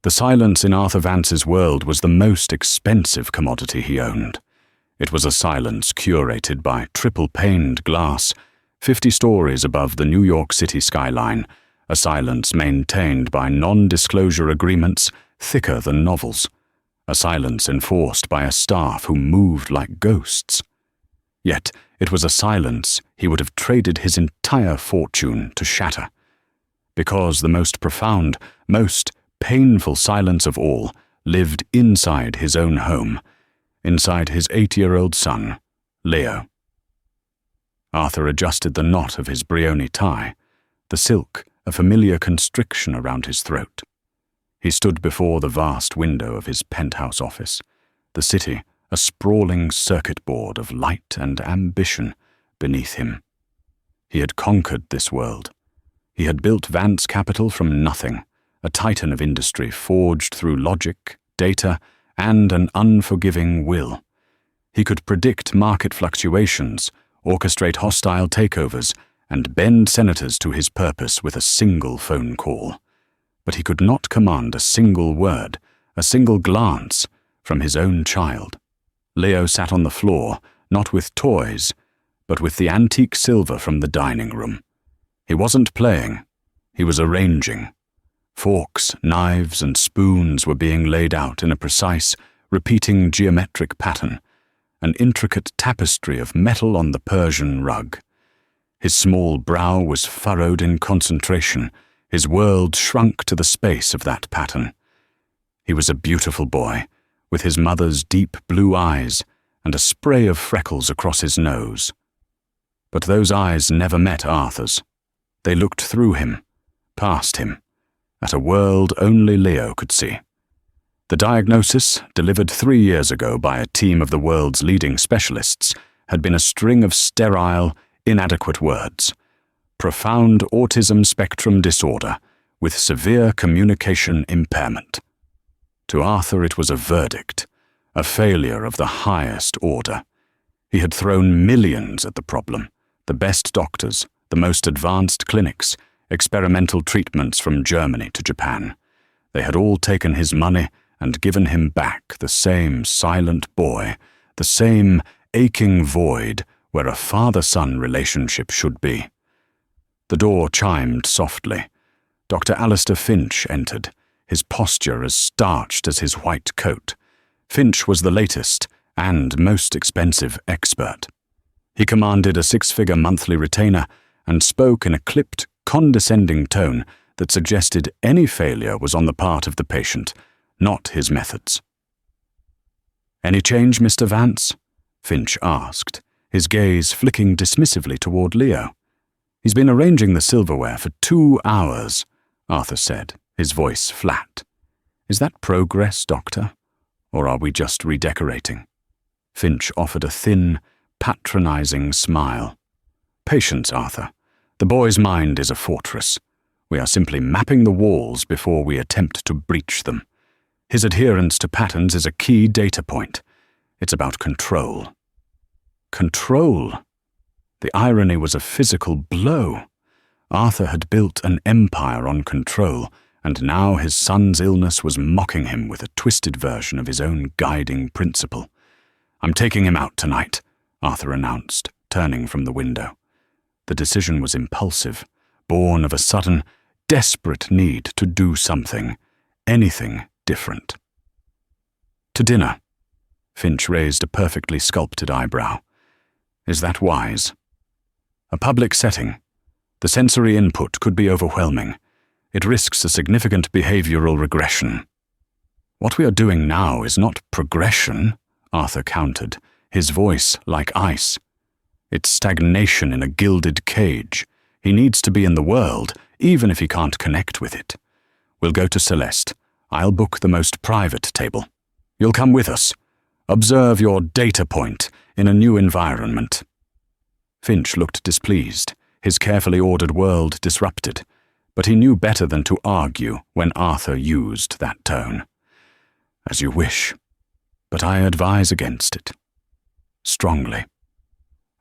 The silence in Arthur Vance's world was the most expensive commodity he owned. It was a silence curated by triple-paned glass, 50 stories above the New York City skyline, a silence maintained by non-disclosure agreements thicker than novels, a silence enforced by a staff who moved like ghosts. Yet it was a silence he would have traded his entire fortune to shatter, because the most profound, most painful silence of all lived inside his own home, inside his 8-year-old son, Leo. Arthur adjusted the knot of his Brioni tie, the silk a familiar constriction around his throat. He stood before the vast window of his penthouse office, the city a sprawling circuit board of light and ambition beneath him. He had conquered this world. He had built Vance Capital from nothing, a titan of industry forged through logic, data, and an unforgiving will. He could predict market fluctuations, orchestrate hostile takeovers, and bend senators to his purpose with a single phone call. But he could not command a single word, a single glance from his own child. Leo sat on the floor, not with toys, but with the antique silver from the dining room. He wasn't playing, he was arranging. Forks, knives, and spoons were being laid out in a precise, repeating geometric pattern, an intricate tapestry of metal on the Persian rug. His small brow was furrowed in concentration, his world shrunk to the space of that pattern. He was a beautiful boy, with his mother's deep blue eyes and a spray of freckles across his nose. But those eyes never met Arthur's. They looked through him, past him, at a world only Leo could see. The diagnosis, delivered 3 years ago by a team of the world's leading specialists, had been a string of sterile, inadequate words. Profound autism spectrum disorder with severe communication impairment. To Arthur it was a verdict, a failure of the highest order. He had thrown millions at the problem, the best doctors, the most advanced clinics, experimental treatments from Germany to Japan. They had all taken his money and given him back the same silent boy, the same aching void where a father-son relationship should be. The door chimed softly. Dr. Alistair Finch entered, his posture as starched as his white coat. Finch was the latest and most expensive expert. He commanded a 6-figure monthly retainer and spoke in a clipped, condescending tone that suggested any failure was on the part of the patient, not his methods. "Any change, Mr. Vance?" Finch asked, his gaze flicking dismissively toward Leo. "He's been arranging the silverware for 2 hours," Arthur said, his voice flat. "Is that progress, Doctor? Or are we just redecorating?" Finch offered a thin, patronizing smile. "Patience, Arthur. The boy's mind is a fortress. We are simply mapping the walls before we attempt to breach them. His adherence to patterns is a key data point. It's about control." Control? The irony was a physical blow. Arthur had built an empire on control, and now his son's illness was mocking him with a twisted version of his own guiding principle. "I'm taking him out tonight," Arthur announced, turning from the window. The decision was impulsive, born of a sudden, desperate need to do something, anything different. "To dinner." Finch raised a perfectly sculpted eyebrow. "Is that wise?" "A public setting. The sensory input could be overwhelming. It risks a significant behavioral regression." "What we are doing now is not progression," Arthur countered, his voice like ice. "It's stagnation in a gilded cage. He needs to be in the world, even if he can't connect with it. We'll go to Celeste. I'll book the most private table. You'll come with us. Observe your data point in a new environment." Finch looked displeased, his carefully ordered world disrupted, but he knew better than to argue when Arthur used that tone. "As you wish, but I advise against it. Strongly."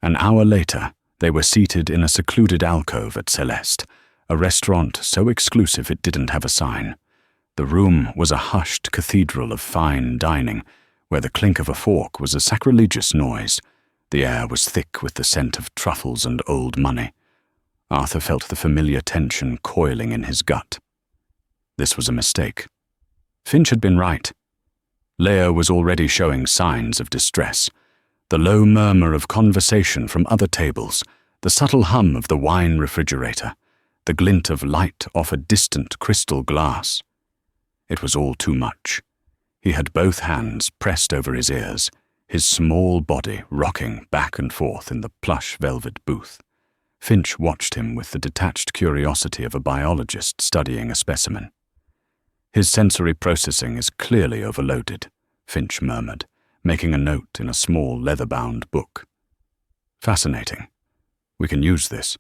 An hour later, they were seated in a secluded alcove at Celeste, a restaurant so exclusive it didn't have a sign. The room was a hushed cathedral of fine dining, where the clink of a fork was a sacrilegious noise. The air was thick with the scent of truffles and old money. Arthur felt the familiar tension coiling in his gut. This was a mistake. Finch had been right. Leo was already showing signs of distress. The low murmur of conversation from other tables, the subtle hum of the wine refrigerator, the glint of light off a distant crystal glass. It was all too much. He had both hands pressed over his ears, his small body rocking back and forth in the plush velvet booth. Finch watched him with the detached curiosity of a biologist studying a specimen. "His sensory processing is clearly overloaded," Finch murmured, making a note in a small leather-bound book. "Fascinating. We can use this."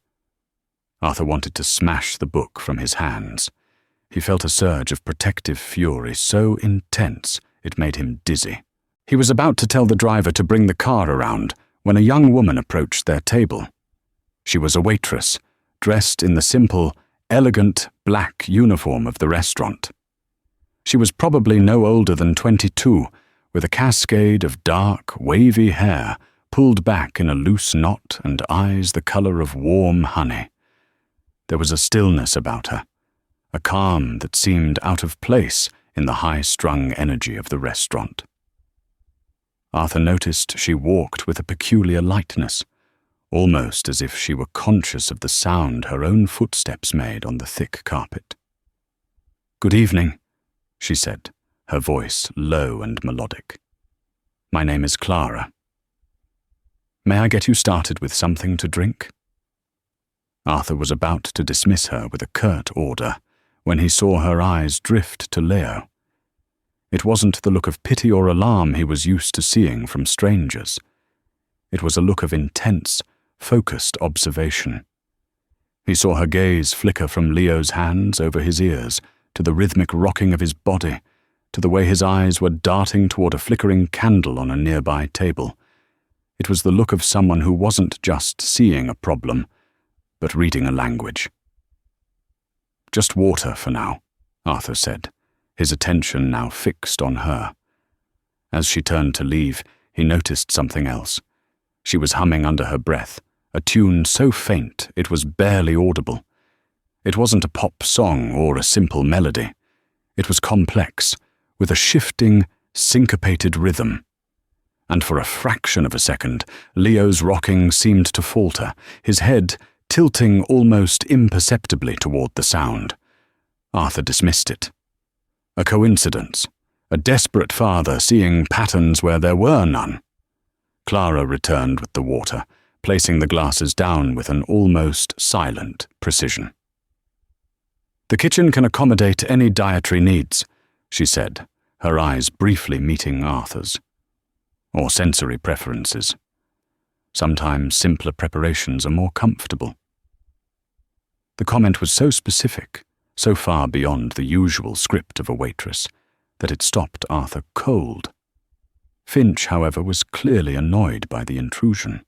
Arthur wanted to smash the book from his hands. He felt a surge of protective fury so intense it made him dizzy. He was about to tell the driver to bring the car around when a young woman approached their table. She was a waitress, dressed in the simple, elegant black uniform of the restaurant. She was probably no older than 22, with a cascade of dark, wavy hair pulled back in a loose knot and eyes the color of warm honey. There was a stillness about her, a calm that seemed out of place in the high-strung energy of the restaurant. Arthur noticed she walked with a peculiar lightness, almost as if she were conscious of the sound her own footsteps made on the thick carpet. "Good evening," she said, her voice low and melodic. "My name is Clara. May I get you started with something to drink?" Arthur was about to dismiss her with a curt order when he saw her eyes drift to Leo. It wasn't the look of pity or alarm he was used to seeing from strangers. It was a look of intense, focused observation. He saw her gaze flicker from Leo's hands over his ears to the rhythmic rocking of his body, to the way his eyes were darting toward a flickering candle on a nearby table. It was the look of someone who wasn't just seeing a problem, but reading a language. "Just water for now," Arthur said, his attention now fixed on her. As she turned to leave, he noticed something else. She was humming under her breath, a tune so faint it was barely audible. It wasn't a pop song or a simple melody. It was complex, with a shifting, syncopated rhythm. And for a fraction of a second, Leo's rocking seemed to falter, his head tilting almost imperceptibly toward the sound. Arthur dismissed it. A coincidence, a desperate father seeing patterns where there were none. Clara returned with the water, placing the glasses down with an almost silent precision. "The kitchen can accommodate any dietary needs," she said, her eyes briefly meeting Arthur's. "Or sensory preferences. Sometimes simpler preparations are more comfortable." The comment was so specific, so far beyond the usual script of a waitress, that it stopped Arthur cold. Finch, however, was clearly annoyed by the intrusion.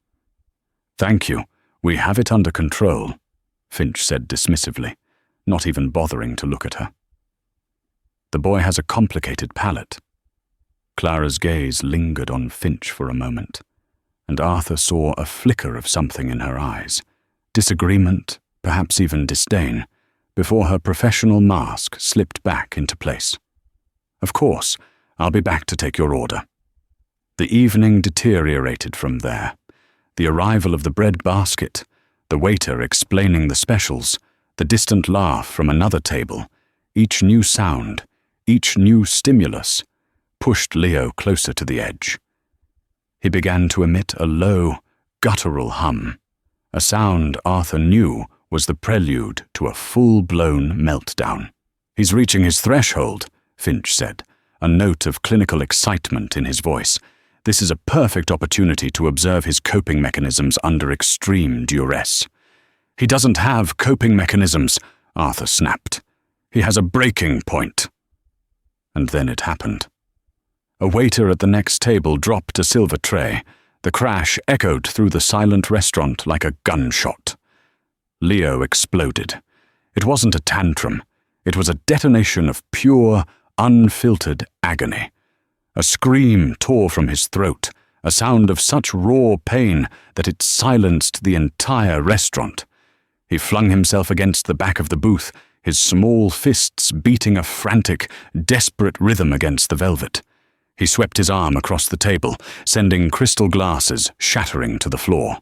"Thank you, we have it under control," Finch said dismissively, not even bothering to look at her. "The boy has a complicated palate." Clara's gaze lingered on Finch for a moment, and Arthur saw a flicker of something in her eyes, disagreement, perhaps even disdain, before her professional mask slipped back into place. "Of course, I'll be back to take your order." The evening deteriorated from there. The arrival of the bread basket, the waiter explaining the specials, the distant laugh from another table, each new sound, each new stimulus, pushed Leo closer to the edge. He began to emit a low, guttural hum, a sound Arthur knew was the prelude to a full-blown meltdown. "He's reaching his threshold," Finch said, a note of clinical excitement in his voice. "This is a perfect opportunity to observe his coping mechanisms under extreme duress." "He doesn't have coping mechanisms," Arthur snapped. "He has a breaking point." And then it happened. A waiter at the next table dropped a silver tray. The crash echoed through the silent restaurant like a gunshot. Leo exploded. It wasn't a tantrum. It was a detonation of pure, unfiltered agony. A scream tore from his throat, a sound of such raw pain that it silenced the entire restaurant. He flung himself against the back of the booth, his small fists beating a frantic, desperate rhythm against the velvet. He swept his arm across the table, sending crystal glasses shattering to the floor.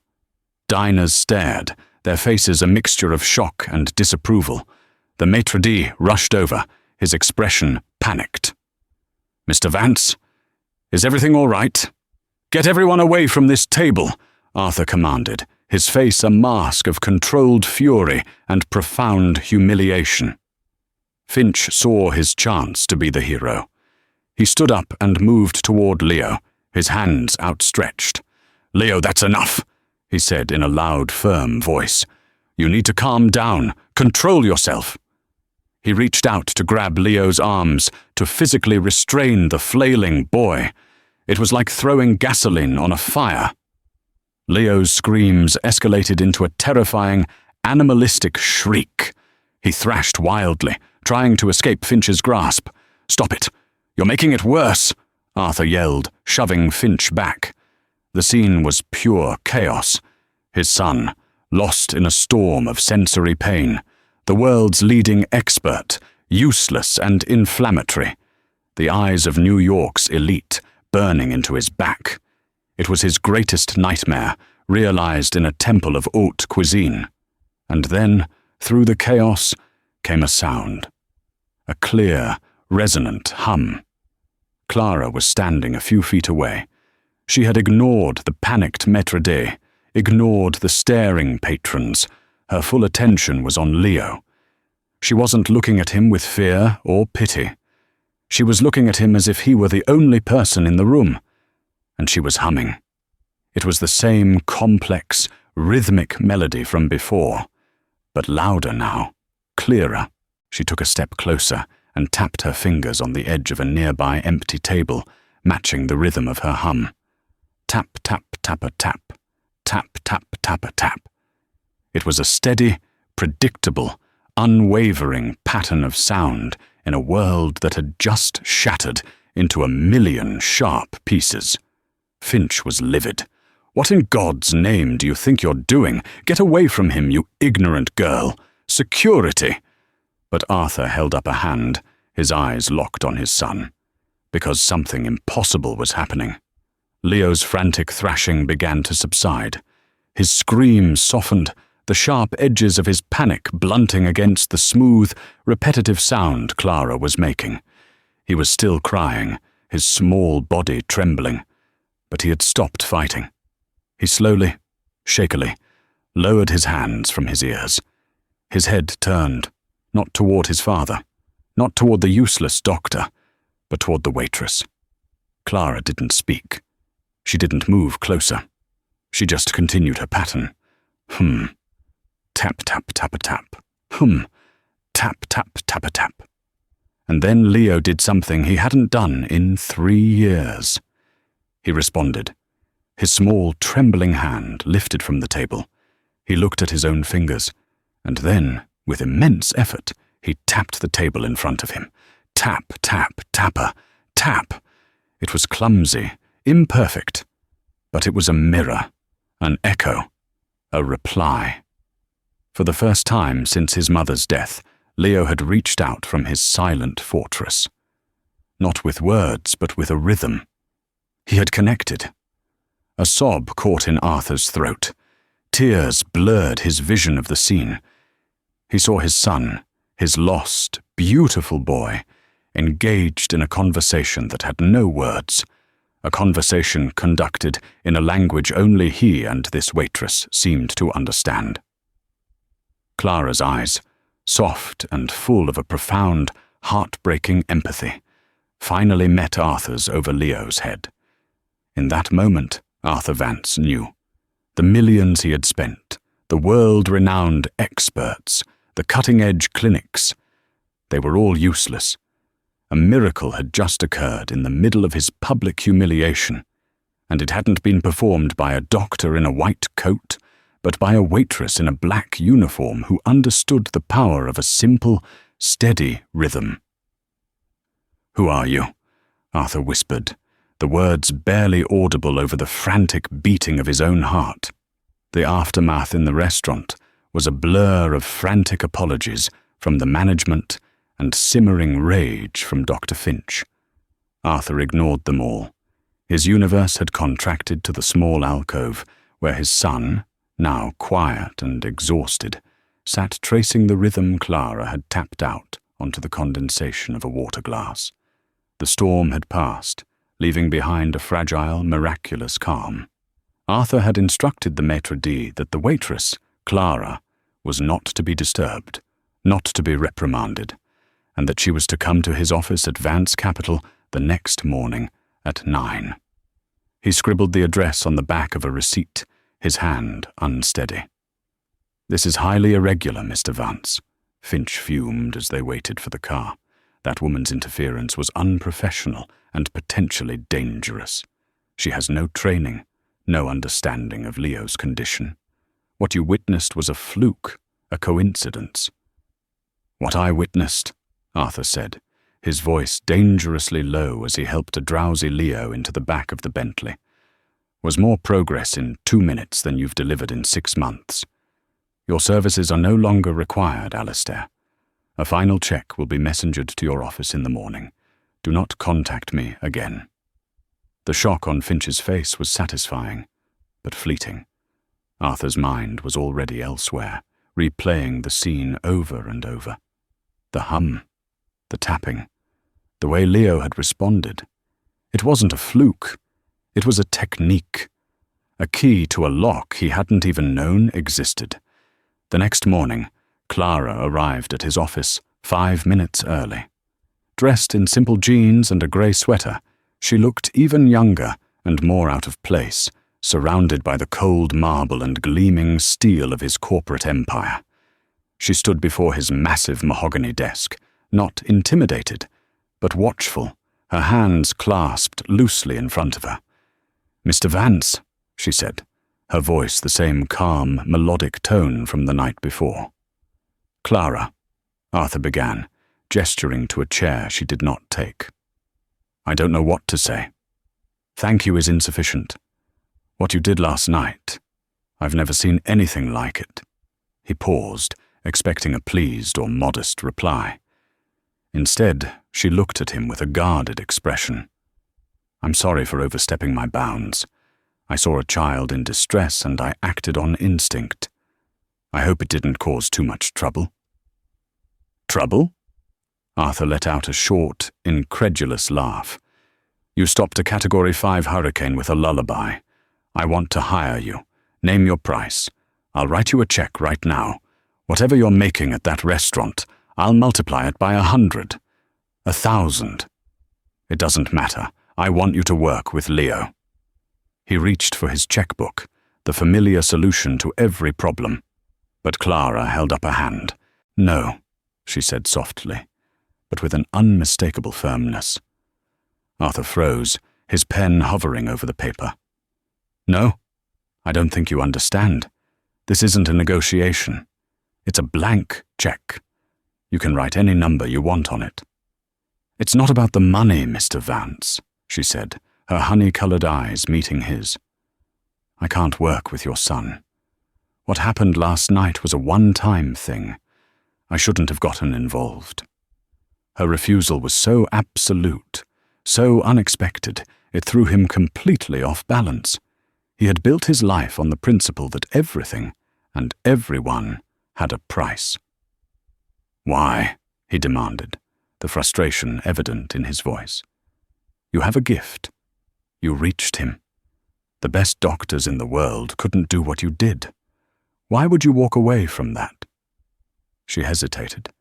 Diners stared, their faces a mixture of shock and disapproval. The maitre d' rushed over, his expression panicked. "Mr. Vance, is everything all right? Get everyone away from this table," Arthur commanded, his face a mask of controlled fury and profound humiliation. Finch saw his chance to be the hero. He stood up and moved toward Leo, his hands outstretched. "Leo, that's enough," he said in a loud, firm voice. "You need to calm down. Control yourself." He reached out to grab Leo's arms, to physically restrain the flailing boy. It was like throwing gasoline on a fire. Leo's screams escalated into a terrifying, animalistic shriek. He thrashed wildly, trying to escape Finch's grasp. "Stop it! You're making it worse!" Arthur yelled, shoving Finch back. The scene was pure chaos. His son, lost in a storm of sensory pain, the world's leading expert, useless and inflammatory, the eyes of New York's elite burning into his back. It was his greatest nightmare, realized in a temple of haute cuisine. And then, through the chaos, came a sound. A clear, resonant hum. Clara was standing a few feet away. She had ignored the panicked maître d', ignored the staring patrons. Her full attention was on Leo. She wasn't looking at him with fear or pity. She was looking at him as if he were the only person in the room. And she was humming. It was the same complex, rhythmic melody from before, but louder now, clearer. She took a step closer and tapped her fingers on the edge of a nearby empty table, matching the rhythm of her hum. Tap, tap, tap-a-tap. Tap, tap, tap-a-tap. It was a steady, predictable, unwavering pattern of sound in a world that had just shattered into a million sharp pieces. Finch was livid. "What in God's name do you think you're doing? Get away from him, you ignorant girl! Security!" But Arthur held up a hand, his eyes locked on his son, because something impossible was happening. Leo's frantic thrashing began to subside. His scream softened, the sharp edges of his panic blunting against the smooth, repetitive sound Clara was making. He was still crying, his small body trembling, but he had stopped fighting. He slowly, shakily, lowered his hands from his ears. His head turned, not toward his father, not toward the useless doctor, but toward the waitress. Clara didn't speak. She didn't move closer. She just continued her pattern. Hum. Tap, tap, tap-a-tap. Hum. Tap, tap, tap-a-tap. And then Leo did something he hadn't done in 3 years. He responded. His small, trembling hand lifted from the table. He looked at his own fingers, and then, with immense effort, he tapped the table in front of him. Tap, tap, tapper, tap. It was clumsy, imperfect, but it was a mirror, an echo, a reply. For the first time since his mother's death, Leo had reached out from his silent fortress. Not with words, but with a rhythm. He had connected. A sob caught in Arthur's throat. Tears blurred his vision of the scene. He saw his son, his lost, beautiful boy, engaged in a conversation that had no words, a conversation conducted in a language only he and this waitress seemed to understand. Clara's eyes, soft and full of a profound, heartbreaking empathy, finally met Arthur's over Leo's head. In that moment, Arthur Vance knew. The millions he had spent, the world-renowned experts, the cutting-edge clinics, they were all useless. A miracle had just occurred in the middle of his public humiliation, and it hadn't been performed by a doctor in a white coat, but by a waitress in a black uniform who understood the power of a simple, steady rhythm. "Who are you?" Arthur whispered, the words barely audible over the frantic beating of his own heart. The aftermath in the restaurant was a blur of frantic apologies from the management and simmering rage from Dr. Finch. Arthur ignored them all. His universe had contracted to the small alcove where his son, now quiet and exhausted, sat tracing the rhythm Clara had tapped out onto the condensation of a water glass. The storm had passed, leaving behind a fragile, miraculous calm. Arthur had instructed the maitre d' that the waitress, Clara, was not to be disturbed, not to be reprimanded, and that she was to come to his office at Vance Capital the next morning at 9. He scribbled the address on the back of a receipt, his hand unsteady. "This is highly irregular, Mr. Vance," Finch fumed as they waited for the car. That woman's interference was unprofessional and potentially dangerous. She has no training, no understanding of Leo's condition. What you witnessed was a fluke, a coincidence. "What I witnessed," Arthur said, his voice dangerously low as he helped a drowsy Leo into the back of the Bentley, "was more progress in 2 minutes than you've delivered in 6 months. Your services are no longer required, Alistair. A final check will be messengered to your office in the morning. Do not contact me again." The shock on Finch's face was satisfying, but fleeting. Arthur's mind was already elsewhere, replaying the scene over and over. The hum, the tapping, the way Leo had responded. It wasn't a fluke. It was a technique, a key to a lock he hadn't even known existed. The next morning, Clara arrived at his office 5 minutes early. Dressed in simple jeans and a grey sweater, she looked even younger and more out of place, surrounded by the cold marble and gleaming steel of his corporate empire. She stood before his massive mahogany desk, not intimidated, but watchful, her hands clasped loosely in front of her. "Mr. Vance," she said, her voice the same calm, melodic tone from the night before. "Clara," Arthur began, gesturing to a chair she did not take. "I don't know what to say. Thank you is insufficient. What you did last night, I've never seen anything like it." He paused, expecting a pleased or modest reply. Instead, she looked at him with a guarded expression. "I'm sorry for overstepping my bounds. I saw a child in distress and I acted on instinct. I hope it didn't cause too much trouble." "Trouble?" Arthur let out a short, incredulous laugh. "You stopped a Category 5 hurricane with a lullaby. I want to hire you. Name your price. I'll write you a check right now. Whatever you're making at that restaurant, I'll multiply it by 100. 1,000. It doesn't matter. I want you to work with Leo." He reached for his checkbook, the familiar solution to every problem. But Clara held up a hand. "No," she said softly, but with an unmistakable firmness. Arthur froze, his pen hovering over the paper. "No, I don't think you understand. This isn't a negotiation. It's a blank check. You can write any number you want on it." "It's not about the money, Mr. Vance," she said, her honey-colored eyes meeting his. "I can't work with your son. What happened last night was a one-time thing. I shouldn't have gotten involved." Her refusal was so absolute, so unexpected, it threw him completely off balance. He had built his life on the principle that everything and everyone had a price. "Why?" he demanded, the frustration evident in his voice. "You have a gift. You reached him. The best doctors in the world couldn't do what you did. Why would you walk away from that?" She hesitated,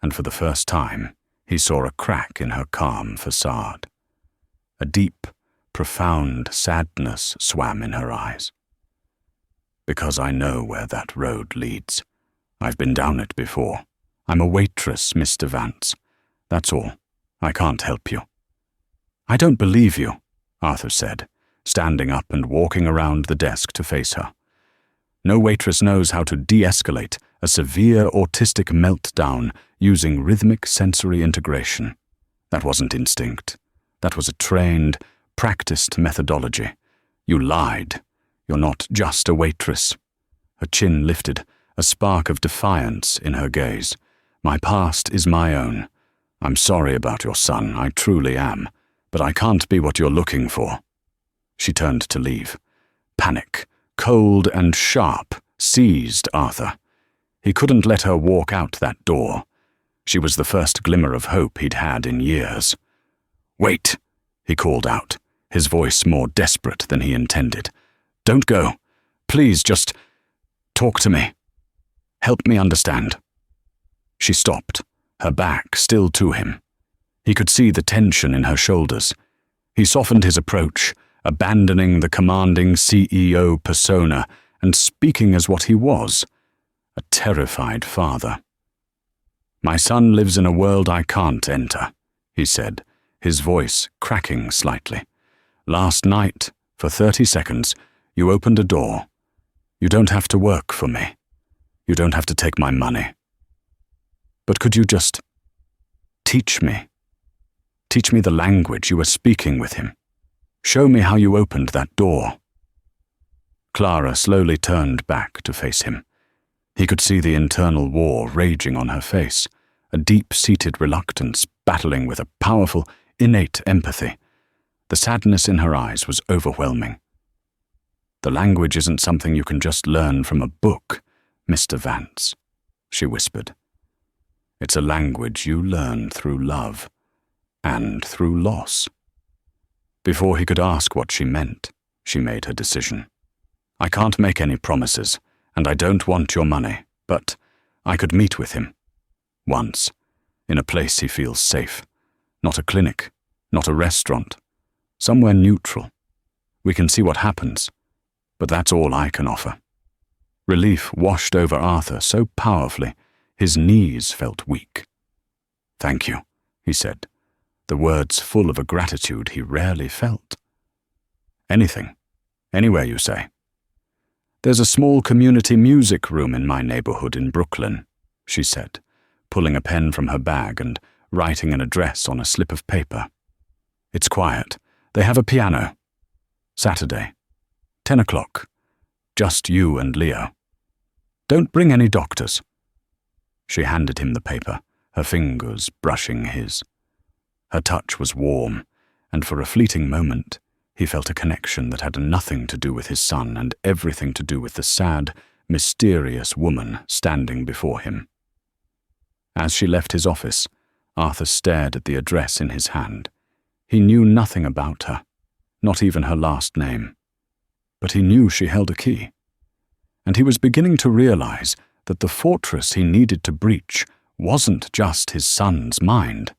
and for the first time, he saw a crack in her calm facade. A deep, profound sadness swam in her eyes. "Because I know where that road leads. I've been down it before. I'm a waitress, Mr. Vance. That's all. I can't help you." "I don't believe you," Arthur said, standing up and walking around the desk to face her. "No waitress knows how to de-escalate a severe autistic meltdown using rhythmic sensory integration. That wasn't instinct. That was a trained, practiced methodology. You lied. You're not just a waitress. Her chin lifted, a spark of defiance in her gaze. My past is my own. I'm sorry about your son, I truly am, but I can't be what you're looking for. She turned to leave. Panic, cold and sharp, seized Arthur. He couldn't let her walk out that door. She was the first glimmer of hope he'd had in years. "Wait," he called out, his voice more desperate than he intended. "Don't go. Please just talk to me. Help me understand." She stopped, her back still to him. He could see the tension in her shoulders. He softened his approach, abandoning the commanding CEO persona and speaking as what he was, a terrified father. "My son lives in a world I can't enter," he said, his voice cracking slightly. "Last night, for 30 seconds, you opened a door. You don't have to work for me. You don't have to take my money. But could you just teach me? Teach me the language you were speaking with him. Show me how you opened that door." Clara slowly turned back to face him. He could see the internal war raging on her face, a deep-seated reluctance battling with a powerful, innate empathy. The sadness in her eyes was overwhelming. "The language isn't something you can just learn from a book, Mr. Vance," she whispered. "It's a language you learn through love and through loss." Before he could ask what she meant, she made her decision. "I can't make any promises, and I don't want your money, but I could meet with him. Once, in a place he feels safe. Not a clinic, not a restaurant. Somewhere neutral. We can see what happens, but that's all I can offer." Relief washed over Arthur so powerfully, his knees felt weak. "Thank you," he said, the words full of a gratitude he rarely felt. "Anything. Anywhere you say." "There's a small community music room in my neighborhood in Brooklyn," she said, pulling a pen from her bag and writing an address on a slip of paper. "It's quiet. They have a piano. Saturday, 10 o'clock. Just you and Leo. Don't bring any doctors." She handed him the paper, her fingers brushing his. Her touch was warm, and for a fleeting moment, he felt a connection that had nothing to do with his son and everything to do with the sad, mysterious woman standing before him. As she left his office, Arthur stared at the address in his hand. He knew nothing about her, not even her last name. But he knew she held a key. And he was beginning to realize that the fortress he needed to breach wasn't just his son's mind,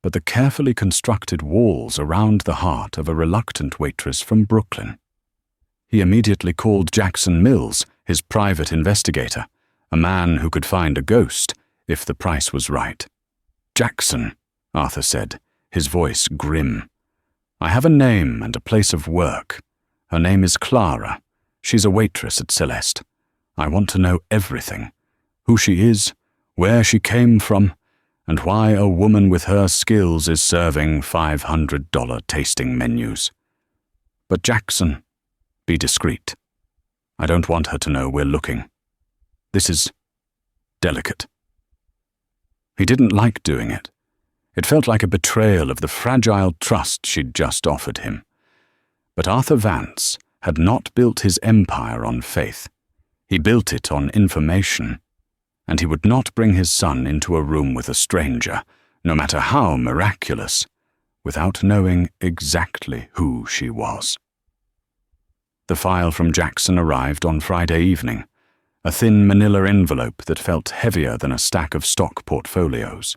but the carefully constructed walls around the heart of a reluctant waitress from Brooklyn. He immediately called Jackson Mills, his private investigator, a man who could find a ghost if the price was right. "Jackson," Arthur said, his voice grim. "I have a name and a place of work. Her name is Clara. She's a waitress at Celeste. I want to know everything. Who she is, where she came from, and why a woman with her skills is serving $500 tasting menus. But Jackson, be discreet. I don't want her to know we're looking. This is delicate." He didn't like doing it. It felt like a betrayal of the fragile trust she'd just offered him. But Arthur Vance had not built his empire on faith. He built it on information, and he would not bring his son into a room with a stranger, no matter how miraculous, without knowing exactly who she was. The file from Jackson arrived on Friday evening, a thin manila envelope that felt heavier than a stack of stock portfolios.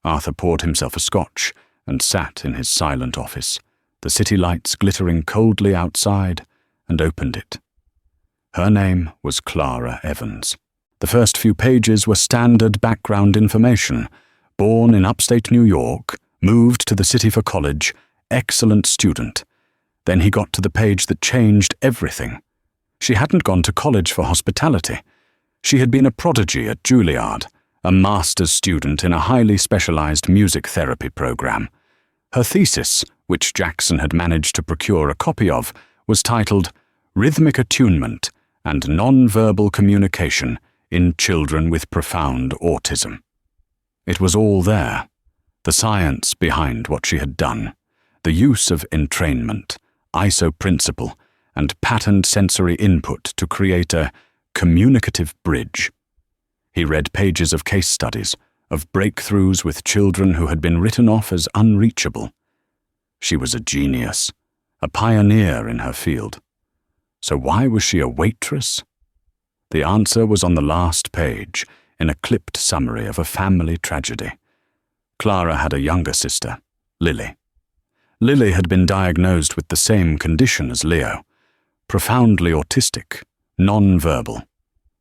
Arthur poured himself a scotch and sat in his silent office, the city lights glittering coldly outside, and opened it. Her name was Clara Evans. The first few pages were standard background information. Born in upstate New York, moved to the city for college, excellent student. Then he got to the page that changed everything. She hadn't gone to college for hospitality. She had been a prodigy at Juilliard, a master's student in a highly specialized music therapy program. Her thesis, which Jackson had managed to procure a copy of, was titled Rhythmic Attunement and Non-Verbal Communication in Children with Profound Autism. It was all there, the science behind what she had done, the use of entrainment, ISO principle, and patterned sensory input to create a communicative bridge. He read pages of case studies, of breakthroughs with children who had been written off as unreachable. She was a genius, a pioneer in her field. So why was she a waitress? The answer was on the last page, in a clipped summary of a family tragedy. Clara had a younger sister, Lily. Lily had been diagnosed with the same condition as Leo, profoundly autistic, non-verbal.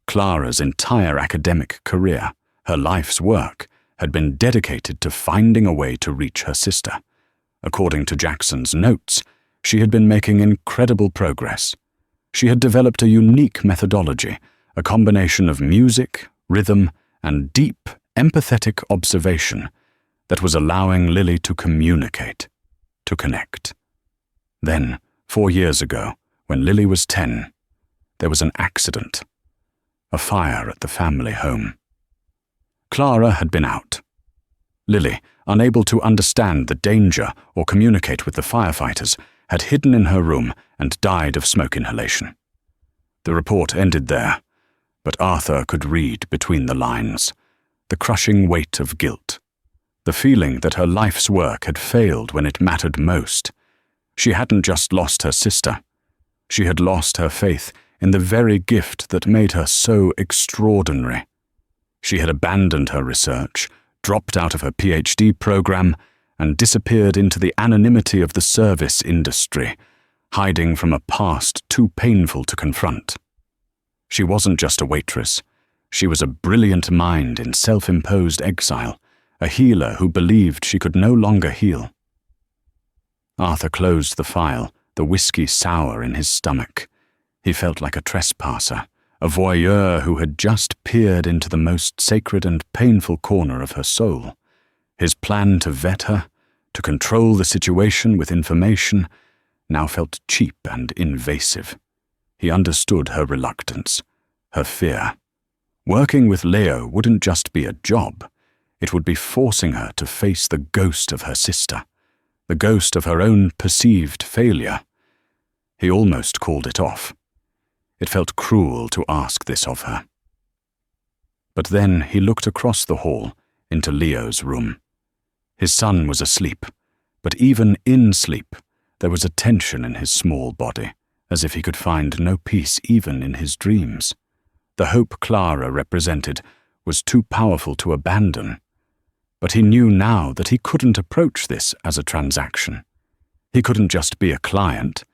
Clara's entire academic career, her life's work, had been dedicated to finding a way to reach her sister. According to Jackson's notes, she had been making incredible progress. She had developed a unique methodology, a combination of music, rhythm, and deep, empathetic observation that was allowing Lily to communicate, to connect. Then, 4 years ago, when Lily was 10, there was an accident, a fire at the family home. Clara had been out. Lily, unable to understand the danger or communicate with the firefighters, had hidden in her room and died of smoke inhalation. The report ended there, but Arthur could read between the lines, the crushing weight of guilt, the feeling that her life's work had failed when it mattered most. She hadn't just lost her sister. She had lost her faith in the very gift that made her so extraordinary. She had abandoned her research, dropped out of her PhD program, and disappeared into the anonymity of the service industry, hiding from a past too painful to confront. She wasn't just a waitress. She was a brilliant mind in self-imposed exile, a healer who believed she could no longer heal. Arthur closed the file, the whiskey sour in his stomach. He felt like a trespasser, a voyeur who had just peered into the most sacred and painful corner of her soul. His plan to vet her, to control the situation with information, now felt cheap and invasive. He understood her reluctance, her fear. Working with Leo wouldn't just be a job. It would be forcing her to face the ghost of her sister, the ghost of her own perceived failure. He almost called it off. It felt cruel to ask this of her. But then he looked across the hall into Leo's room. His son was asleep, but even in sleep, there was a tension in his small body, as if he could find no peace even in his dreams. The hope Clara represented was too powerful to abandon. But he knew now that he couldn't approach this as a transaction. He couldn't just be a client.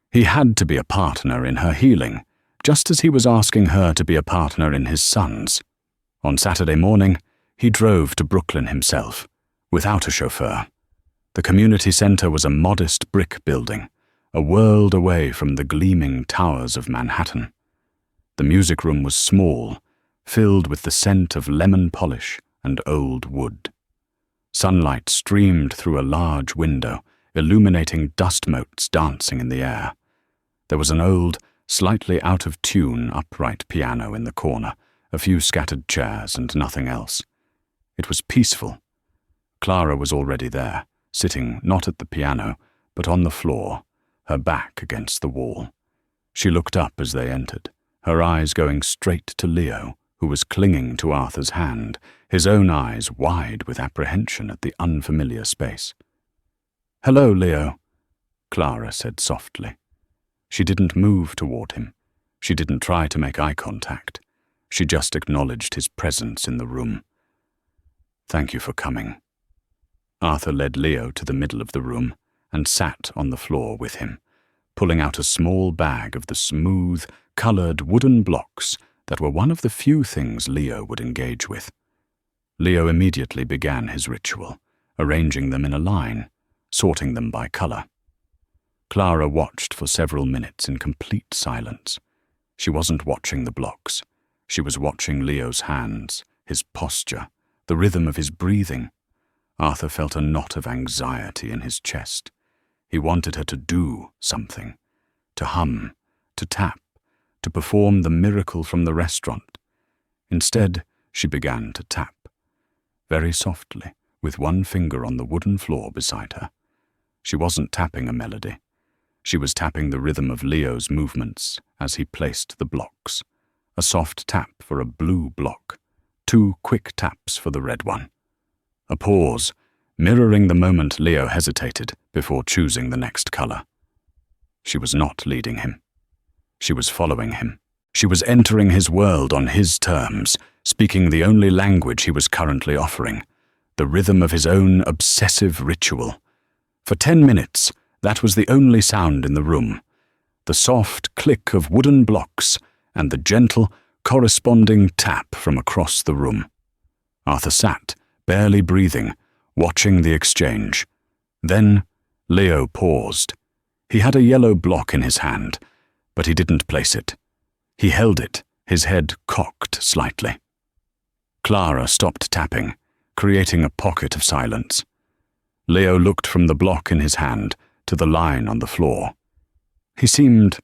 He had to be a partner in her healing, just as he was asking her to be a partner in his son's. On Saturday morning, he drove to Brooklyn himself, without a chauffeur. The community center was a modest brick building, a world away from the gleaming towers of Manhattan. The music room was small, filled with the scent of lemon polish and old wood. Sunlight streamed through a large window, illuminating dust motes dancing in the air. There was an old, slightly out-of-tune upright piano in the corner, a few scattered chairs and nothing else. It was peaceful. Clara was already there, sitting not at the piano, but on the floor, her back against the wall. She looked up as they entered, her eyes going straight to Leo, who was clinging to Arthur's hand, his own eyes wide with apprehension at the unfamiliar space. "Hello, Leo," Clara said softly. She didn't move toward him. She didn't try to make eye contact. She just acknowledged his presence in the room. "Thank you for coming." Arthur led Leo to the middle of the room and sat on the floor with him, pulling out a small bag of the smooth, colored wooden blocks that were one of the few things Leo would engage with. Leo immediately began his ritual, arranging them in a line, sorting them by color. Clara watched for several minutes in complete silence. She wasn't watching the blocks. She was watching Leo's hands, his posture, the rhythm of his breathing. Arthur felt a knot of anxiety in his chest. He wanted her to do something, to hum, to tap, to perform the miracle from the restaurant. Instead, she began to tap, very softly, with one finger on the wooden floor beside her. She wasn't tapping a melody. She was tapping the rhythm of Leo's movements as he placed the blocks. A soft tap for a blue block, 2 quick taps for the red one. A pause, mirroring the moment Leo hesitated before choosing the next color. She was not leading him. She was following him. She was entering his world on his terms, speaking the only language he was currently offering, the rhythm of his own obsessive ritual. For 10 minutes, that was the only sound in the room, the soft click of wooden blocks and the gentle, corresponding tap from across the room. Arthur sat, barely breathing, watching the exchange. Then Leo paused. He had a yellow block in his hand, but he didn't place it. He held it, his head cocked slightly. Clara stopped tapping, creating a pocket of silence. Leo looked from the block in his hand to the line on the floor. He seemed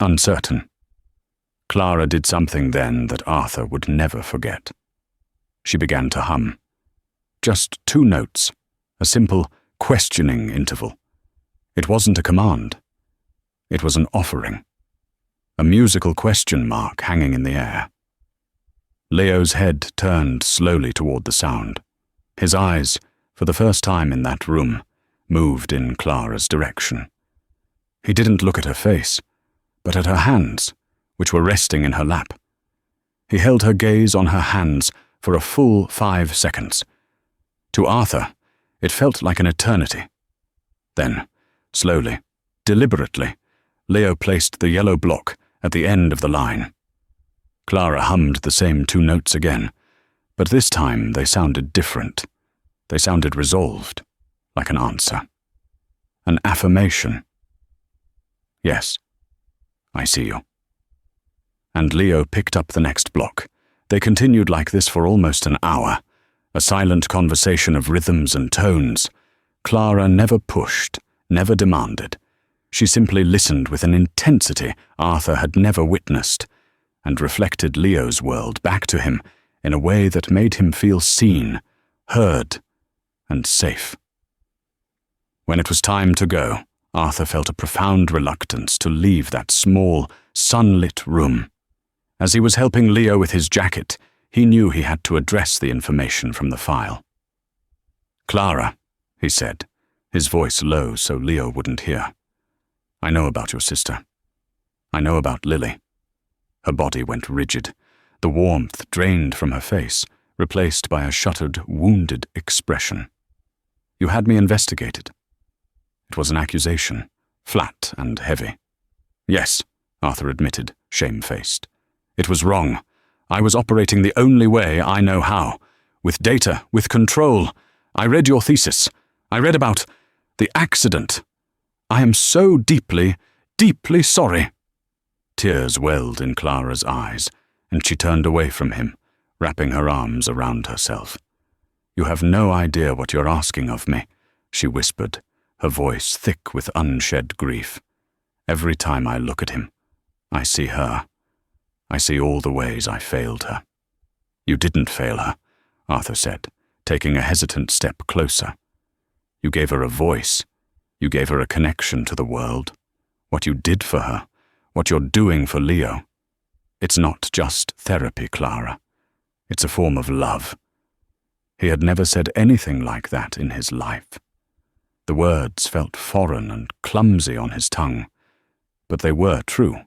uncertain. Clara did something then that Arthur would never forget. She began to hum. Just 2 notes, a simple questioning interval. It wasn't a command. It was an offering. A musical question mark hanging in the air. Leo's head turned slowly toward the sound. His eyes, for the first time in that room, moved in Clara's direction. He didn't look at her face, but at her hands, which were resting in her lap. He held her gaze on her hands for a full 5 seconds. To Arthur, it felt like an eternity. Then, slowly, deliberately, Leo placed the yellow block at the end of the line. Clara hummed the same 2 notes again, but this time they sounded different. They sounded resolved, like an answer. An affirmation. Yes, I see you. And Leo picked up the next block. They continued like this for almost an hour, a silent conversation of rhythms and tones. Clara never pushed, never demanded. She simply listened with an intensity Arthur had never witnessed, and reflected Leo's world back to him in a way that made him feel seen, heard, and safe. When it was time to go, Arthur felt a profound reluctance to leave that small, sunlit room. As he was helping Leo with his jacket, he knew he had to address the information from the file. "Clara," he said, his voice low so Leo wouldn't hear. "I know about your sister. I know about Lily." Her body went rigid. The warmth drained from her face, replaced by a shuttered, wounded expression. "You had me investigated." It was an accusation, flat and heavy. "Yes," Arthur admitted, shamefaced. "It was wrong. I was operating the only way I know how, with data, with control. I read your thesis. I read about the accident. I am so deeply, deeply sorry." Tears welled in Clara's eyes, and she turned away from him, wrapping her arms around herself. "You have no idea what you're asking of me," she whispered, her voice thick with unshed grief. "Every time I look at him, I see her. I see all the ways I failed her." "You didn't fail her," Arthur said, taking a hesitant step closer. "You gave her a voice. You gave her a connection to the world. What you did for her, what you're doing for Leo. It's not just therapy, Clara. It's a form of love." He had never said anything like that in his life. The words felt foreign and clumsy on his tongue, but they were true.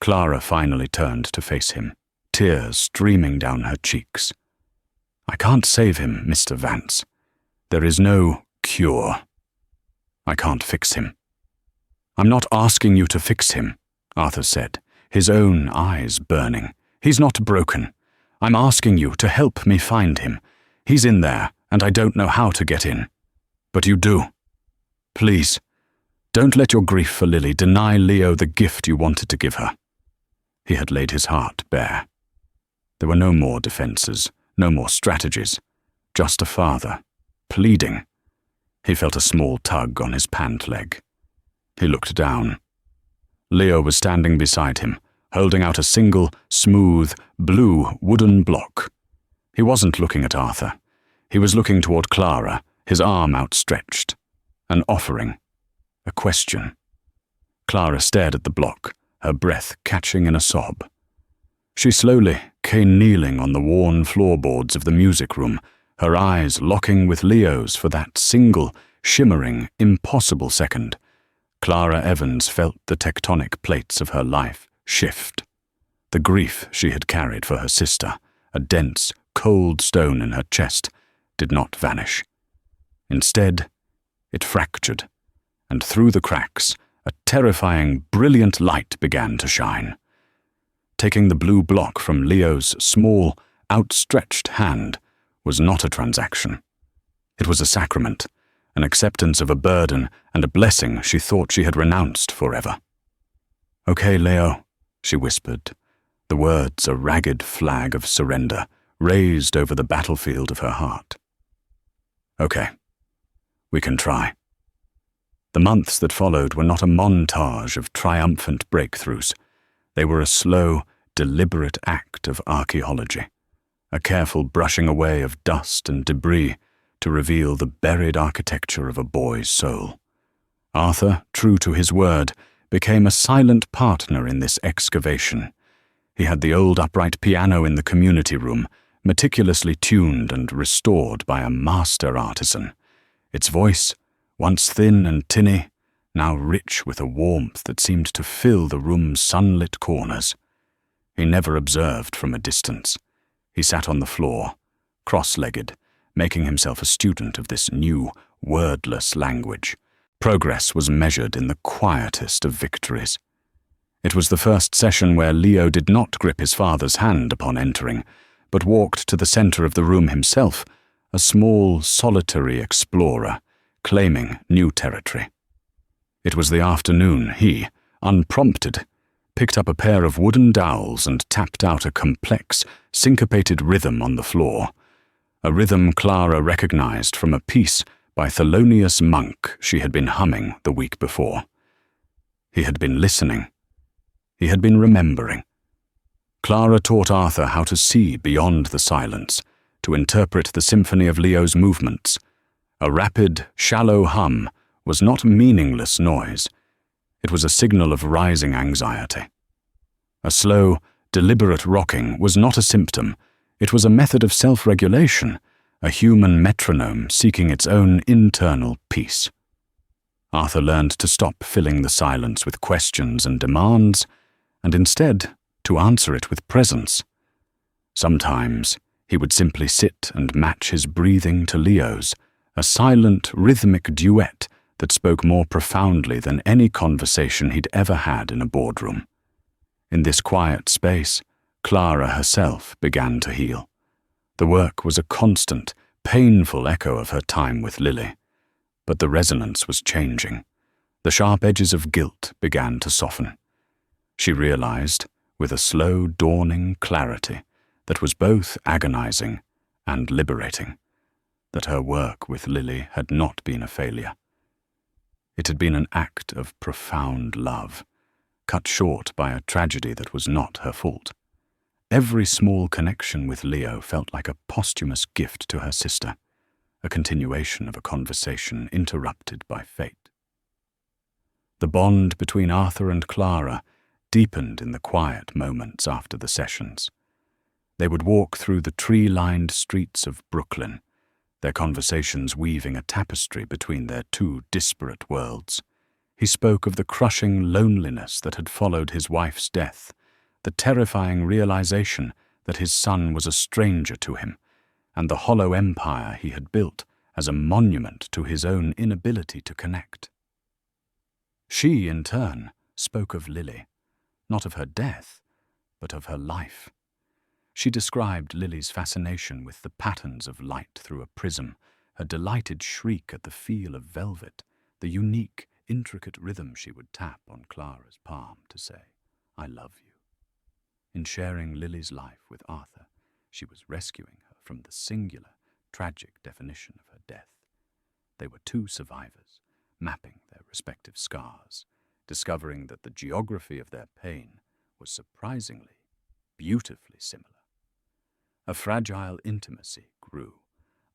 Clara finally turned to face him, tears streaming down her cheeks. "I can't save him, Mr. Vance. There is no cure. I can't fix him." "I'm not asking you to fix him," Arthur said, his own eyes burning. "He's not broken. I'm asking you to help me find him. He's in there, and I don't know how to get in. But you do. Please, don't let your grief for Lily deny Leo the gift you wanted to give her." He had laid his heart bare. There were no more defenses, no more strategies, just a father, pleading. He felt a small tug on his pant leg. He looked down. Leo was standing beside him, holding out a single, smooth, blue wooden block. He wasn't looking at Arthur. He was looking toward Clara, his arm outstretched. An offering. A question. Clara stared at the block, her breath catching in a sob. She slowly came kneeling on the worn floorboards of the music room, her eyes locking with Leo's for that single, shimmering, impossible second. Clara Evans felt the tectonic plates of her life shift. The grief she had carried for her sister, a dense, cold stone in her chest, did not vanish. Instead, it fractured, and through the cracks, a terrifying, brilliant light began to shine. Taking the blue block from Leo's small, outstretched hand was not a transaction. It was a sacrament, an acceptance of a burden and a blessing she thought she had renounced forever. "Okay, Leo," she whispered, the words a ragged flag of surrender raised over the battlefield of her heart. "Okay, we can try." The months that followed were not a montage of triumphant breakthroughs. They were a slow, deliberate act of archaeology, a careful brushing away of dust and debris to reveal the buried architecture of a boy's soul. Arthur, true to his word, became a silent partner in this excavation. He had the old upright piano in the community room, meticulously tuned and restored by a master artisan. Its voice, once thin and tinny, now rich with a warmth that seemed to fill the room's sunlit corners. He never observed from a distance. He sat on the floor, cross-legged, making himself a student of this new, wordless language. Progress was measured in the quietest of victories. It was the first session where Leo did not grip his father's hand upon entering, but walked to the center of the room himself, a small, solitary explorer, claiming new territory. It was the afternoon he, unprompted, picked up a pair of wooden dowels and tapped out a complex, syncopated rhythm on the floor, a rhythm Clara recognized from a piece by Thelonious Monk she had been humming the week before. He had been listening. He had been remembering. Clara taught Arthur how to see beyond the silence, to interpret the symphony of Leo's movements. A rapid, shallow hum was not meaningless noise. It was a signal of rising anxiety. A slow, deliberate rocking was not a symptom. It was a method of self-regulation, a human metronome seeking its own internal peace. Arthur learned to stop filling the silence with questions and demands, and instead to answer it with presence. Sometimes he would simply sit and match his breathing to Leo's, a silent, rhythmic duet that spoke more profoundly than any conversation he'd ever had in a boardroom. In this quiet space, Clara herself began to heal. The work was a constant, painful echo of her time with Lily, but the resonance was changing. The sharp edges of guilt began to soften. She realized, with a slow, dawning clarity that was both agonizing and liberating, that her work with Lily had not been a failure. It had been an act of profound love, cut short by a tragedy that was not her fault. Every small connection with Leo felt like a posthumous gift to her sister, a continuation of a conversation interrupted by fate. The bond between Arthur and Clara deepened in the quiet moments after the sessions. They would walk through the tree-lined streets of Brooklyn, their conversations weaving a tapestry between their two disparate worlds. He spoke of the crushing loneliness that had followed his wife's death, the terrifying realization that his son was a stranger to him, and the hollow empire he had built as a monument to his own inability to connect. She, in turn, spoke of Lily, not of her death, but of her life. She described Lily's fascination with the patterns of light through a prism, her delighted shriek at the feel of velvet, the unique, intricate rhythm she would tap on Clara's palm to say, "I love you." In sharing Lily's life with Arthur, she was rescuing her from the singular, tragic definition of her death. They were two survivors, mapping their respective scars, discovering that the geography of their pain was surprisingly, beautifully similar. A fragile intimacy grew,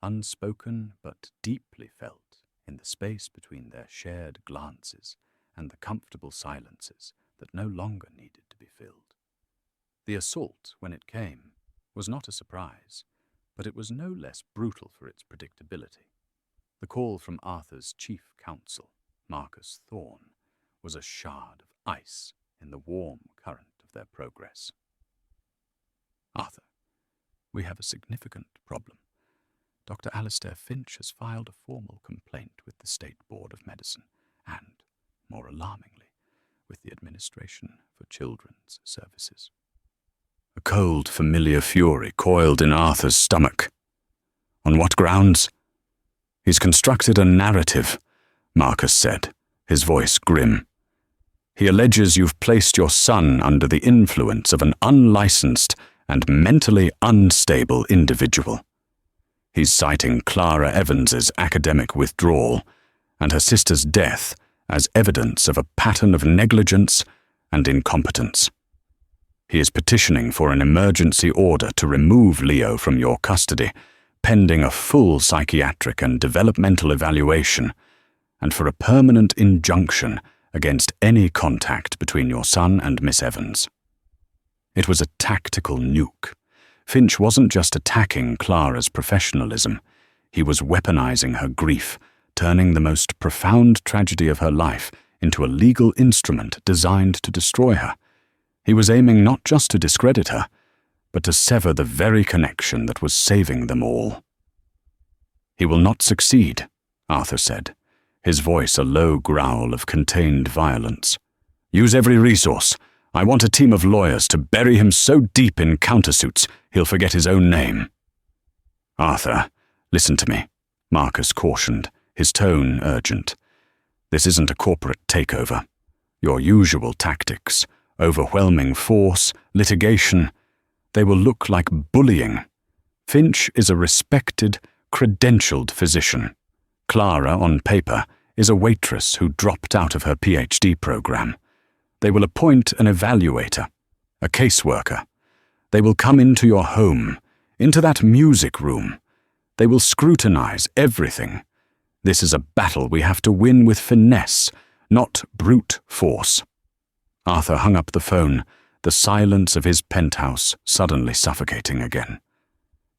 unspoken but deeply felt, in the space between their shared glances and the comfortable silences that no longer needed to be filled. The assault, when it came, was not a surprise, but it was no less brutal for its predictability. The call from Arthur's chief counsel, Marcus Thorne, was a shard of ice in the warm current of their progress. "Arthur, we have a significant problem. Dr. Alistair Finch has filed a formal complaint with the State Board of Medicine and, more alarmingly, with the Administration for Children's Services." A cold, familiar fury coiled in Arthur's stomach. "On what grounds?" "He's constructed a narrative," Marcus said, his voice grim. "He alleges you've placed your son under the influence of an unlicensed and mentally unstable individual. He's citing Clara Evans's academic withdrawal and her sister's death as evidence of a pattern of negligence and incompetence. He is petitioning for an emergency order to remove Leo from your custody, pending a full psychiatric and developmental evaluation, and for a permanent injunction against any contact between your son and Miss Evans." It was a tactical nuke. Finch wasn't just attacking Clara's professionalism. He was weaponizing her grief, turning the most profound tragedy of her life into a legal instrument designed to destroy her. He was aiming not just to discredit her, but to sever the very connection that was saving them all. "He will not succeed," Arthur said, his voice a low growl of contained violence. "Use every resource. I want a team of lawyers to bury him so deep in countersuits he'll forget his own name." "Arthur, listen to me," Marcus cautioned, his tone urgent. "This isn't a corporate takeover. Your usual tactics, overwhelming force, litigation, they will look like bullying. Finch is a respected, credentialed physician. Clara, on paper, is a waitress who dropped out of her PhD program. They will appoint an evaluator, a caseworker. They will come into your home, into that music room. They will scrutinize everything. This is a battle we have to win with finesse, not brute force." Arthur hung up the phone, the silence of his penthouse suddenly suffocating again.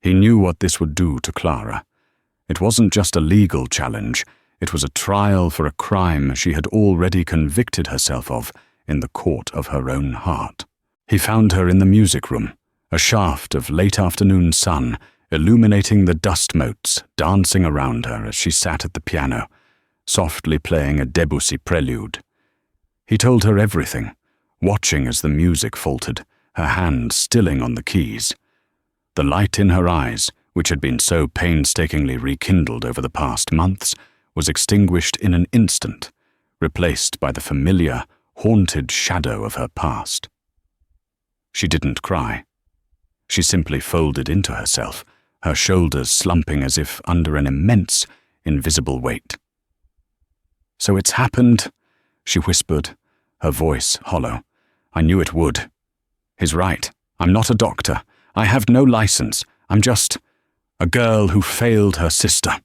He knew what this would do to Clara. It wasn't just a legal challenge, it was a trial for a crime she had already convicted herself of in the court of her own heart. He found her in the music room, a shaft of late-afternoon sun illuminating the dust motes dancing around her as she sat at the piano, softly playing a Debussy prelude. He told her everything, watching as the music faltered, her hand stilling on the keys. The light in her eyes, which had been so painstakingly rekindled over the past months, was extinguished in an instant, replaced by the familiar, haunted shadow of her past. She didn't cry. She simply folded into herself, her shoulders slumping as if under an immense, invisible weight. "So it's happened," she whispered, her voice hollow. "I knew it would. He's right. I'm not a doctor. I have no license. I'm just a girl who failed her sister."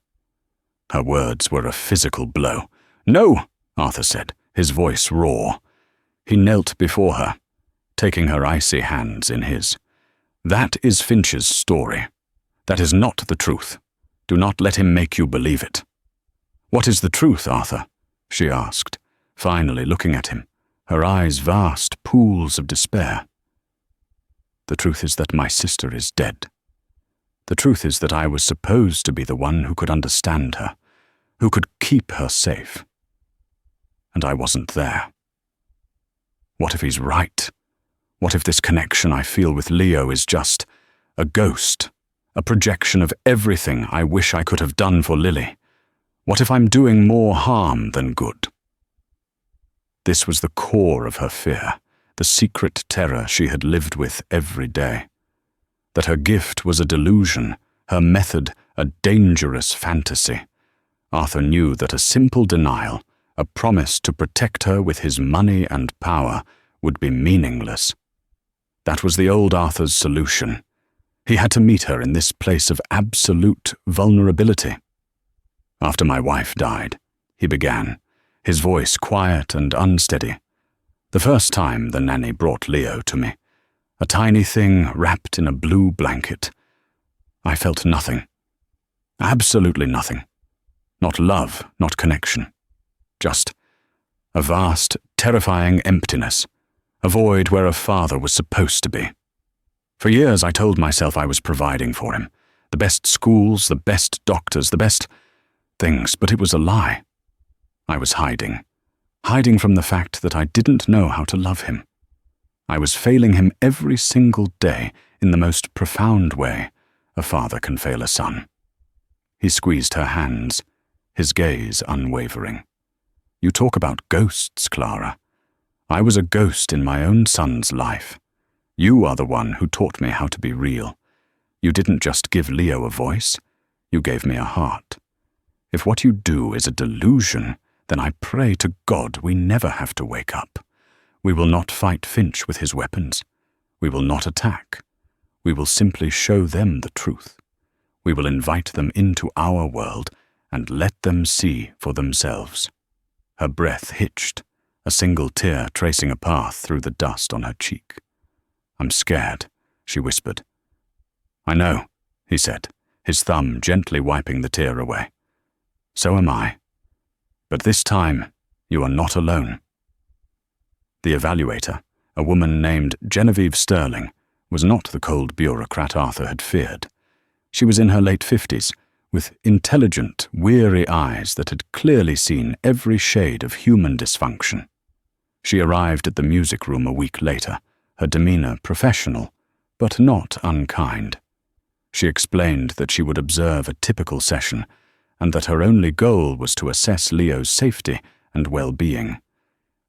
Her words were a physical blow. "No," Arthur said, his voice raw. He knelt before her, taking her icy hands in his. "That is Finch's story. That is not the truth. Do not let him make you believe it." "What is the truth, Arthur?" she asked, finally looking at him, her eyes vast pools of despair. "The truth is that my sister is dead. The truth is that I was supposed to be the one who could understand her, who could keep her safe. And I wasn't there. What if he's right? What if this connection I feel with Leo is just a ghost, a projection of everything I wish I could have done for Lily? What if I'm doing more harm than good?" This was the core of her fear, the secret terror she had lived with every day. That her gift was a delusion, her method a dangerous fantasy. Arthur knew that a simple denial, a promise to protect her with his money and power, would be meaningless. That was the old Arthur's solution. He had to meet her in this place of absolute vulnerability. After my wife died, he began, his voice quiet and unsteady. The first time the nanny brought Leo to me, a tiny thing wrapped in a blue blanket. I felt nothing. Absolutely nothing. Not love, not connection. Just a vast, terrifying emptiness, a void where a father was supposed to be. For years I told myself I was providing for him, the best schools, the best doctors, the best things, but it was a lie. I was hiding from the fact that I didn't know how to love him. I was failing him every single day in the most profound way a father can fail a son. He squeezed her hands, his gaze unwavering. You talk about ghosts, Clara. I was a ghost in my own son's life. You are the one who taught me how to be real. You didn't just give Leo a voice, you gave me a heart. If what you do is a delusion, then I pray to God we never have to wake up. We will not fight Finch with his weapons. We will not attack. We will simply show them the truth. We will invite them into our world and let them see for themselves. Her breath hitched, a single tear tracing a path through the dust on her cheek. I'm scared, she whispered. I know, he said, his thumb gently wiping the tear away. So am I. But this time, you are not alone. The evaluator, a woman named Genevieve Sterling, was not the cold bureaucrat Arthur had feared. She was in her late 50s, with intelligent, weary eyes that had clearly seen every shade of human dysfunction. She arrived at the music room a week later, her demeanor professional, but not unkind. She explained that she would observe a typical session, and that her only goal was to assess Leo's safety and well-being.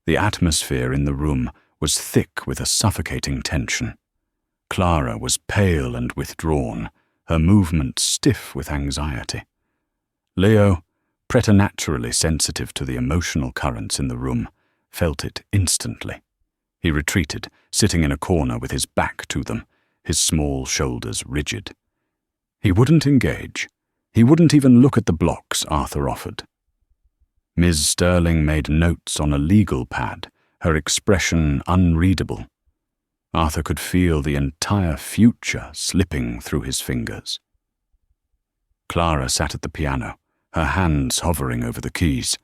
The atmosphere in the room was thick with a suffocating tension. Clara was pale and withdrawn, her movements stiff with anxiety. Leo, preternaturally sensitive to the emotional currents in the room, felt it instantly. He retreated, sitting in a corner with his back to them, his small shoulders rigid. He wouldn't engage. He wouldn't even look at the blocks Arthur offered. Ms. Sterling made notes on a legal pad, her expression unreadable. Arthur could feel the entire future slipping through his fingers. Clara sat at the piano, her hands hovering over the keys,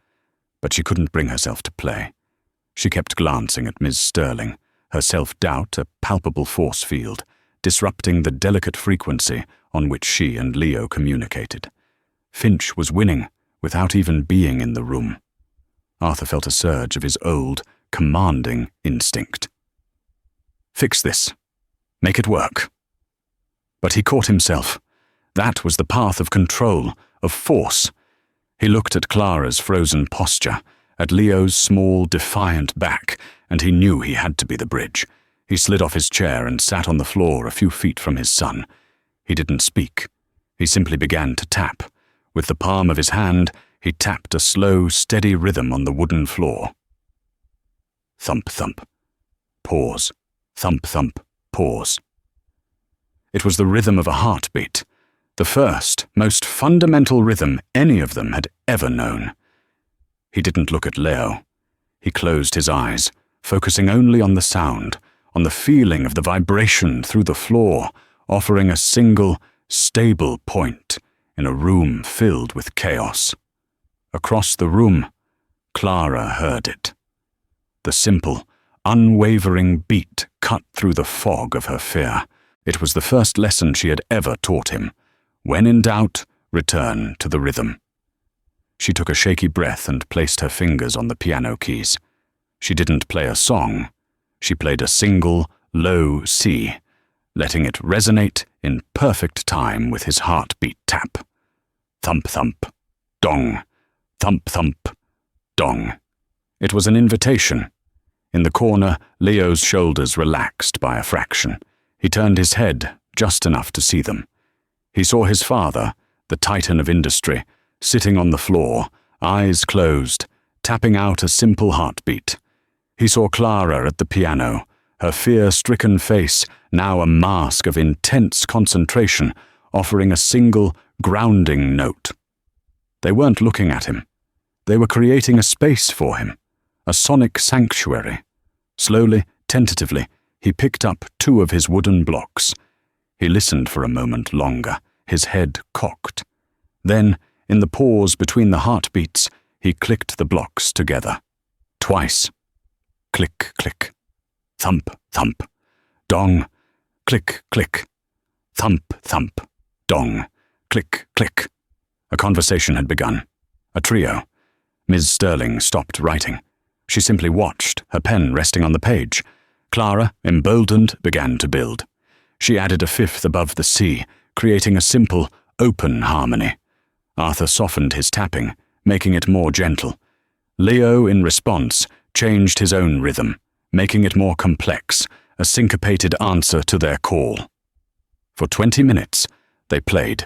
but she couldn't bring herself to play. She kept glancing at Ms. Sterling, her self-doubt a palpable force field, disrupting the delicate frequency on which she and Leo communicated. Finch was winning without even being in the room. Arthur felt a surge of his old, commanding instinct. Fix this. Make it work. But he caught himself. That was the path of control, of force. He looked at Clara's frozen posture, at Leo's small, defiant back, and he knew he had to be the bridge. He slid off his chair and sat on the floor a few feet from his son. He didn't speak. He simply began to tap. With the palm of his hand, he tapped a slow, steady rhythm on the wooden floor. Thump, thump. Pause. Thump, thump. Pause. It was the rhythm of a heartbeat, the first, most fundamental rhythm any of them had ever known. He didn't look at Leo. He closed his eyes, focusing only on the sound, on the feeling of the vibration through the floor, offering a single, stable point in a room filled with chaos. Across the room, Clara heard it. The simple, unwavering beat cut through the fog of her fear. It was the first lesson she had ever taught him. When in doubt, return to the rhythm. She took a shaky breath and placed her fingers on the piano keys. She didn't play a song. She played a single, low C, letting it resonate in perfect time with his heartbeat tap. Thump, thump, dong. Thump, thump, dong. It was an invitation. In the corner, Leo's shoulders relaxed by a fraction. He turned his head just enough to see them. He saw his father, the titan of industry, sitting on the floor, eyes closed, tapping out a simple heartbeat. He saw Clara at the piano, her fear-stricken face now a mask of intense concentration, offering a single, grounding note. They weren't looking at him. They were creating a space for him, a sonic sanctuary. Slowly, tentatively, he picked up 2 of his wooden blocks. He listened for a moment longer, his head cocked. Then, in the pause between the heartbeats, he clicked the blocks together. Twice. Click, click. Thump, thump. Dong. Click, click. Thump, thump. Dong. Click, click. A conversation had begun. A trio. Ms. Sterling stopped writing. She simply watched, her pen resting on the page. Clara, emboldened, began to build. She added a 5th above the C, creating a simple, open harmony. Arthur softened his tapping, making it more gentle. Leo, in response, changed his own rhythm, making it more complex, a syncopated answer to their call. For 20 minutes, they played.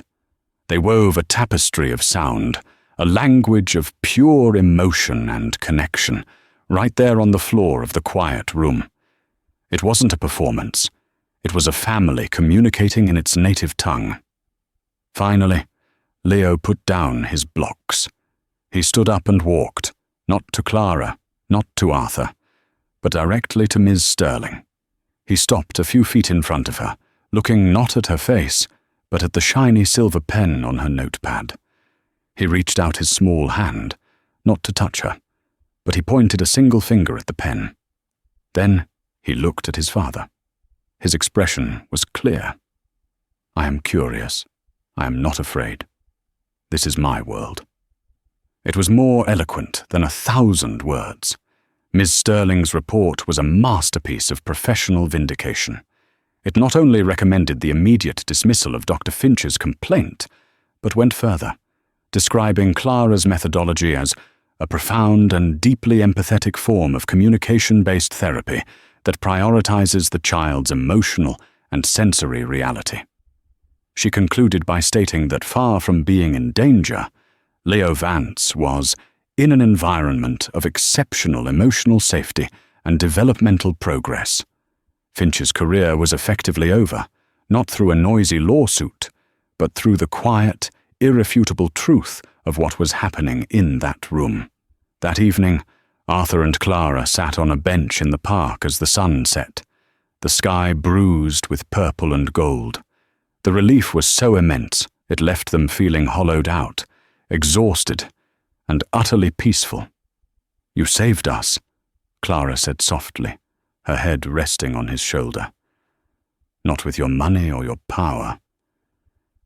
They wove a tapestry of sound, a language of pure emotion and connection, right there on the floor of the quiet room. It wasn't a performance. It was a family communicating in its native tongue. Finally, Leo put down his blocks. He stood up and walked, not to Clara, not to Arthur, but directly to Ms. Sterling. He stopped a few feet in front of her, looking not at her face, but at the shiny silver pen on her notepad. He reached out his small hand, not to touch her, but he pointed a single finger at the pen. Then he looked at his father. His expression was clear. I am curious. I am not afraid. This is my world. It was more eloquent than 1,000 words. Ms. Sterling's report was a masterpiece of professional vindication. It not only recommended the immediate dismissal of Dr. Finch's complaint, but went further, describing Clara's methodology as a profound and deeply empathetic form of communication-based therapy that prioritizes the child's emotional and sensory reality. She concluded by stating that far from being in danger, Leo Vance was in an environment of exceptional emotional safety and developmental progress. Finch's career was effectively over, not through a noisy lawsuit, but through the quiet, irrefutable truth of what was happening in that room. That evening, Arthur and Clara sat on a bench in the park as the sun set, the sky bruised with purple and gold. The relief was so immense, it left them feeling hollowed out, exhausted, and utterly peaceful. You saved us, Clara said softly, her head resting on his shoulder. Not with your money or your power.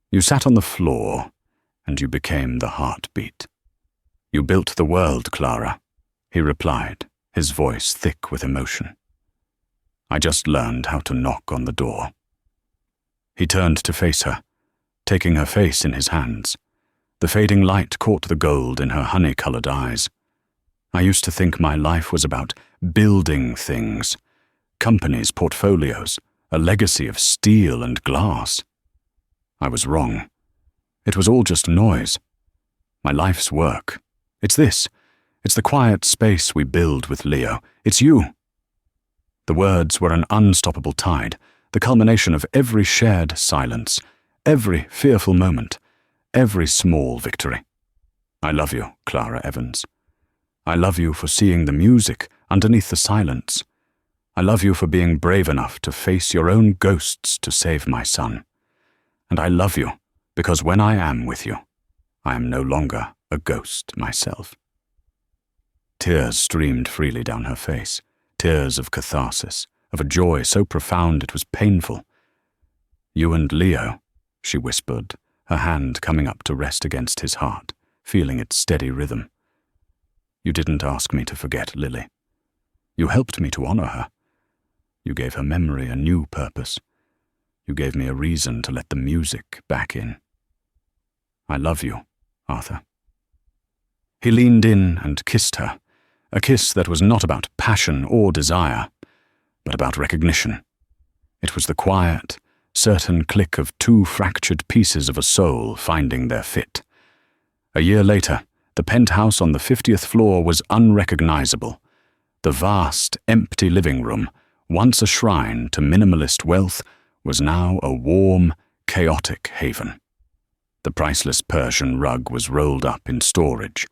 You sat on the floor, and you became the heartbeat. You built the world, Clara, he replied, his voice thick with emotion. I just learned how to knock on the door. He turned to face her, taking her face in his hands. The fading light caught the gold in her honey-colored eyes. I used to think my life was about building things, companies, portfolios, a legacy of steel and glass. I was wrong. It was all just noise. My life's work. It's this. It's the quiet space we build with Leo. It's you. The words were an unstoppable tide, the culmination of every shared silence, every fearful moment, every small victory. I love you, Clara Evans. I love you for seeing the music underneath the silence. I love you for being brave enough to face your own ghosts to save my son. And I love you because when I am with you, I am no longer a ghost myself. Tears streamed freely down her face, tears of catharsis, of a joy so profound it was painful. You and Leo, she whispered, her hand coming up to rest against his heart, feeling its steady rhythm. You didn't ask me to forget Lily. You helped me to honor her. You gave her memory a new purpose. You gave me a reason to let the music back in. I love you, Arthur. He leaned in and kissed her, a kiss that was not about passion or desire, but about recognition. It was the quiet, certain click of two fractured pieces of a soul finding their fit. A year later, the penthouse on the 50th floor was unrecognizable. The vast, empty living room, once a shrine to minimalist wealth, was now a warm, chaotic haven. The priceless Persian rug was rolled up in storage.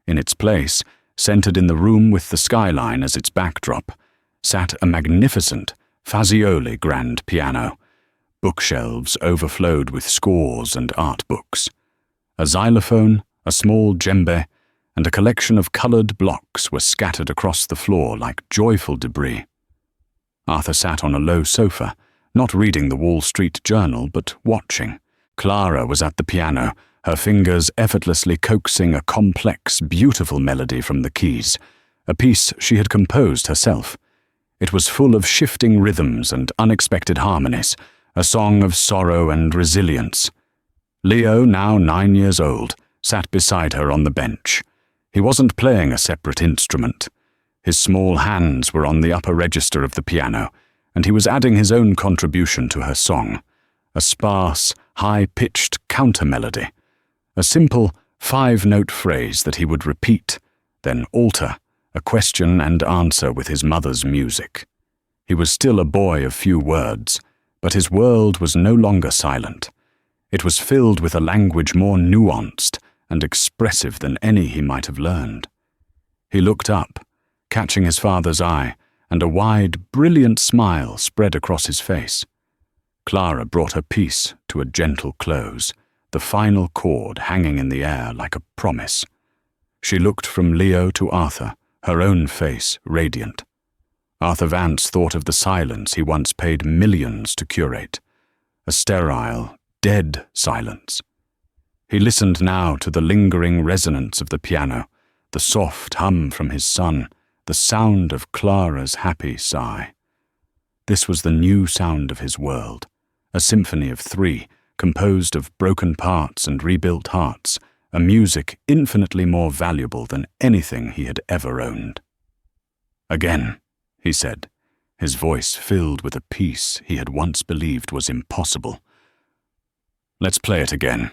In its place, centered in the room with the skyline as its backdrop, sat a magnificent Fazioli grand piano. Bookshelves overflowed with scores and art books. A xylophone, a small djembe, and a collection of colored blocks were scattered across the floor like joyful debris. Arthur sat on a low sofa, not reading the Wall Street Journal, but watching. Clara was at the piano, her fingers effortlessly coaxing a complex, beautiful melody from the keys, a piece she had composed herself. It was full of shifting rhythms and unexpected harmonies, a song of sorrow and resilience. Leo, now 9 years old, sat beside her on the bench. He wasn't playing a separate instrument. His small hands were on the upper register of the piano, and he was adding his own contribution to her song, a sparse, high-pitched counter-melody, a simple 5-note phrase that he would repeat, then alter, a question and answer with his mother's music. He was still a boy of few words, but his world was no longer silent. It was filled with a language more nuanced and expressive than any he might have learned. He looked up, catching his father's eye, and a wide, brilliant smile spread across his face. Clara brought her piece to a gentle close, the final chord hanging in the air like a promise. She looked from Leo to Arthur, her own face radiant. Arthur Vance thought of the silence he once paid millions to curate, a sterile, dead silence. He listened now to the lingering resonance of the piano, the soft hum from his son, the sound of Clara's happy sigh. This was the new sound of his world, a symphony of 3, composed of broken parts and rebuilt hearts, a music infinitely more valuable than anything he had ever owned. "Again," he said, his voice filled with a peace he had once believed was impossible. "Let's play it again."